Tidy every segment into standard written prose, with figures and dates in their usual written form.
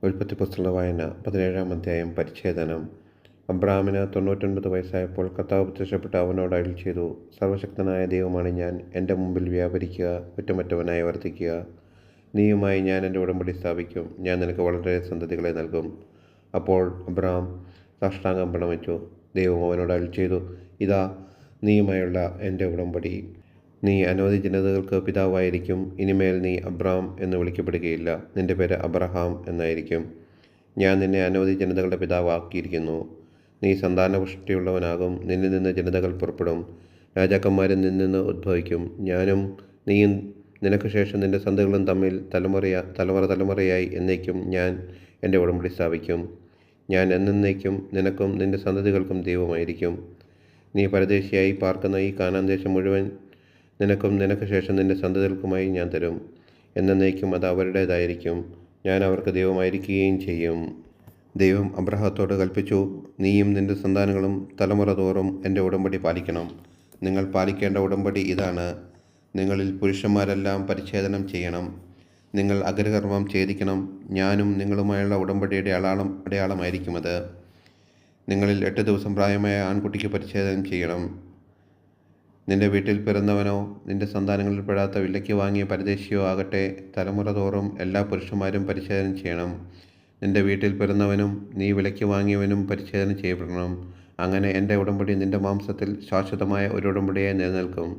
ഉൽപ്പത്തി പുസ്തക വായന 17-ാം അധ്യായം. പരിച്ഛേദനം. അബ്രാമിന് 99 വയസ്സായപ്പോൾ കർത്താവ് പ്രത്യക്ഷപ്പെട്ട് അവനോട് അരുളി ചെയ്തു, സർവശക്തനായ ദൈവമാണ് ഞാൻ, എൻ്റെ മുമ്പിൽ വ്യാപരിക്കുക, കുറ്റമറ്റവനായി വർദ്ധിക്കുക. നീയുമായി ഞാൻ എൻ്റെ ഉടമ്പടി സ്ഥാപിക്കും, ഞാൻ നിനക്ക് വളരെ സന്തതികളെ നൽകും. അപ്പോൾ അബ്രാം സാഷ്ടാംഗം പ്രണമിച്ചു. ദൈവം അവനോട് അരുളി ചെയ്തു, ഇതാ നീയുമായുള്ള എൻ്റെ ഉടമ്പടി. നീ അനവധി ജനതകൾക്ക് പിതാവായിരിക്കും. ഇനിമേൽ നീ അബ്രാം എന്ന് വിളിക്കപ്പെടുകയില്ല, നിന്റെ പേര് അബ്രഹാം എന്നായിരിക്കും. ഞാൻ നിന്നെ അനവധി ജനതകളുടെ പിതാവാക്കിയിരിക്കുന്നു. നീ സന്താനപുഷ്ടിയുള്ളവനാകും. നിന്നിൽ നിന്ന് ജനതകൾ പുറപ്പെടും, രാജാക്കന്മാരിൽ നിന്ന് ഉദ്ഭവിക്കും. ഞാനും നീയും നിനക്ക് ശേഷം നിന്റെ സന്തതികളും തമ്മിൽ തലമുറയായി എന്നേക്കും ഞാൻ എൻ്റെ ഉടമ്പടി സ്ഥാപിക്കും. ഞാൻ എന്നേക്കും നിനക്കും നിന്റെ സന്തതികൾക്കും ദൈവമായിരിക്കും. നീ പരദേശിയായി പാർക്കുന്ന ഈ കാനാൻ ദേശം മുഴുവൻ നിനക്കും നിനക്ക് ശേഷം നിന്റെ സന്തതികൾക്കുമായി ഞാൻ തരും. എന്നേക്കും അത് അവരുടേതായിരിക്കും. ഞാൻ അവർക്ക് ദൈവമായിരിക്കുകയും ചെയ്യും. ദൈവം അബ്രാഹത്തോട് കൽപ്പിച്ചു, നീയും നിന്റെ സന്താനങ്ങളും തലമുറ തോറും എൻ്റെ ഉടമ്പടി പാലിക്കണം. നിങ്ങൾ പാലിക്കേണ്ട ഉടമ്പടി ഇതാണ്. നിങ്ങളിൽ പുരുഷന്മാരെല്ലാം പരിച്ഛേദനം ചെയ്യണം. നിങ്ങൾ അഗ്രകർമ്മം ഛേദിക്കണം. ഞാനും നിങ്ങളുമായുള്ള ഉടമ്പടിയുടെ അടയാളമായിരിക്കുമത്. നിങ്ങളിൽ 8 ദിവസം പ്രായമായ ആൺകുട്ടിക്ക് പരിച്ഛേദനം ചെയ്യണം. നിന്റെ വീട്ടിൽ പിറന്നവനോ നിന്റെ സന്താനങ്ങളിൽ പെടാത്ത വിലയ്ക്ക് വാങ്ങിയ പരദേശിയോ ആകട്ടെ, തലമുറ തോറും എല്ലാ പുരുഷന്മാരും പരിച്ഛേദനം ചെയ്യണം. നിന്റെ വീട്ടിൽ പിറന്നവനും നീ വിലയ്ക്ക് വാങ്ങിയവനും പരിച്ഛേദനം ചെയ്യപ്പെടണം. അങ്ങനെ എൻ്റെ ഉടമ്പടി നിന്റെ മാംസത്തിൽ ശാശ്വതമായ ഒരു ഉടമ്പടിയായി നിലനിൽക്കും.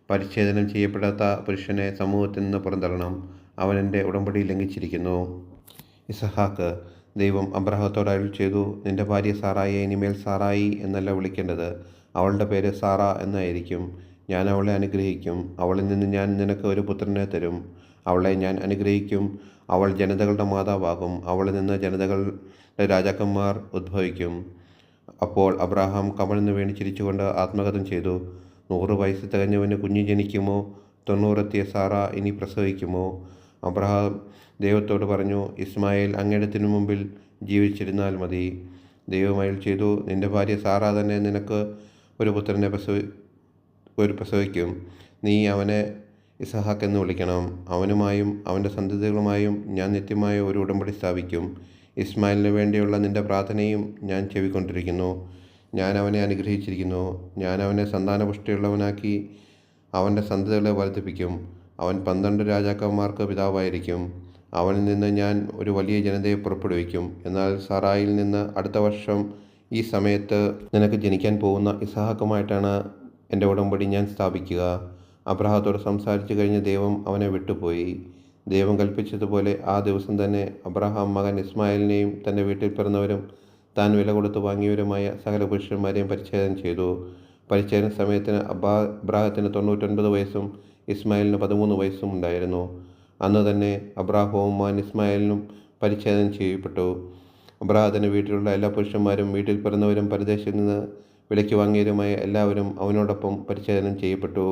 പരിച്ഛേദനം ചെയ്യപ്പെടാത്ത പുരുഷനെ സമൂഹത്തിൽ നിന്ന് പുറന്തള്ളണം. അവൻ എൻ്റെ ഉടമ്പടി ലംഘിച്ചിരിക്കുന്നു. ഇസഹാക്ക്. ദൈവം അബ്രാഹത്തോട് അരുളി ചെയ്തു, നിന്റെ ഭാര്യ സാറായിയെ ഇനിമേൽ സാറായി എന്നല്ല വിളിക്കേണ്ടത്, അവളുടെ പേര് സാറ എന്നായിരിക്കും. ഞാൻ അവളെ അനുഗ്രഹിക്കും. അവളിൽ നിന്ന് ഞാൻ നിനക്ക് ഒരു പുത്രനെ തരും. അവളെ ഞാൻ അനുഗ്രഹിക്കും. അവൾ ജനതകളുടെ മാതാവാകും. അവളിൽ നിന്ന് ജനതകളുടെ രാജാക്കന്മാർ ഉദ്ഭവിക്കും. അപ്പോൾ അബ്രാഹാം കമഴ്ന്നു വീണ് ചിരിച്ചുകൊണ്ട് ആത്മഗതം ചെയ്തു. 100 വയസ്സ് തികഞ്ഞവന് കുഞ്ഞ് ജനിക്കുമോ? 90 എത്തിയ സാറ ഇനി പ്രസവിക്കുമോ? അബ്രാഹാം ദൈവത്തോട് പറഞ്ഞു, ഇസ്മായേൽ അങ്ങയിടത്തിനു മുമ്പിൽ ജീവിച്ചിരുന്നാൽ മതി. ദൈവം അരുളി ചെയ്തു, നിന്റെ ഭാര്യ സാറ തന്നെ നിനക്ക് ഒരു പുത്രനെ പ്രസവിക്കും. നീ അവനെ ഇസഹാക്ക് എന്ന് വിളിക്കണം. അവനുമായും അവൻ്റെ സന്തതികളുമായും ഞാൻ നിത്യമായ ഒരു ഉടമ്പടി സ്ഥാപിക്കും. ഇസ്മായിലിന് വേണ്ടിയുള്ള നിന്റെ പ്രാർത്ഥനയും ഞാൻ ചെവിക്കൊണ്ടിരിക്കുന്നു. ഞാൻ അവനെ അനുഗ്രഹിച്ചിരിക്കുന്നു. ഞാൻ അവനെ സന്താനപുഷ്ടിയുള്ളവനാക്കി അവൻ്റെ സന്തതികളെ വർദ്ധിപ്പിക്കും. അവൻ 12 രാജാക്കന്മാർക്ക് പിതാവായിരിക്കും. അവനിൽ നിന്ന് ഞാൻ ഒരു വലിയ ജനതയെ പുറപ്പെടുവിക്കും. എന്നാൽ സാറായിൽ നിന്ന് അടുത്ത വർഷം ഈ സമയത്ത് നിനക്ക് ജനിക്കാൻ പോകുന്ന ഇസഹാക്കുമായിട്ടാണ് എൻ്റെ ഉടമ്പടി ഞാൻ സ്ഥാപിക്കുക. അബ്രാഹത്തോട് സംസാരിച്ചു കഴിഞ്ഞ് ദൈവം അവനെ വിട്ടുപോയി. ദൈവം കൽപ്പിച്ചതുപോലെ ആ ദിവസം തന്നെ അബ്രാഹാം മകൻ ഇസ്മായിലിനെയും തൻ്റെ വീട്ടിൽ പിറന്നവരും താൻ വില കൊടുത്ത് വാങ്ങിയവരുമായ സകല പുരുഷന്മാരെയും പരിച്ഛേദനം ചെയ്തു. പരിച്ഛേദന സമയത്തിന് അബ്രാഹത്തിന് 99 വയസ്സും ഇസ്മായിലിന് 13 വയസ്സും ഉണ്ടായിരുന്നു. അന്ന് തന്നെ അബ്രാഹവും മകൻ ഇസ്മായിലിനും പരിച്ഛേദനം ചെയ്യപ്പെട്ടു. അബ്രാഹത്തിൻ്റെ വീട്ടിലുള്ള എല്ലാ പുരുഷന്മാരും വീട്ടിൽ പിറന്നവരും പരദേശത്ത് നിന്ന് വിലയ്ക്ക് വാങ്ങിയവരുമായ എല്ലാവരും അവനോടൊപ്പം പരിച്ഛേദനം ചെയ്യപ്പെട്ടു.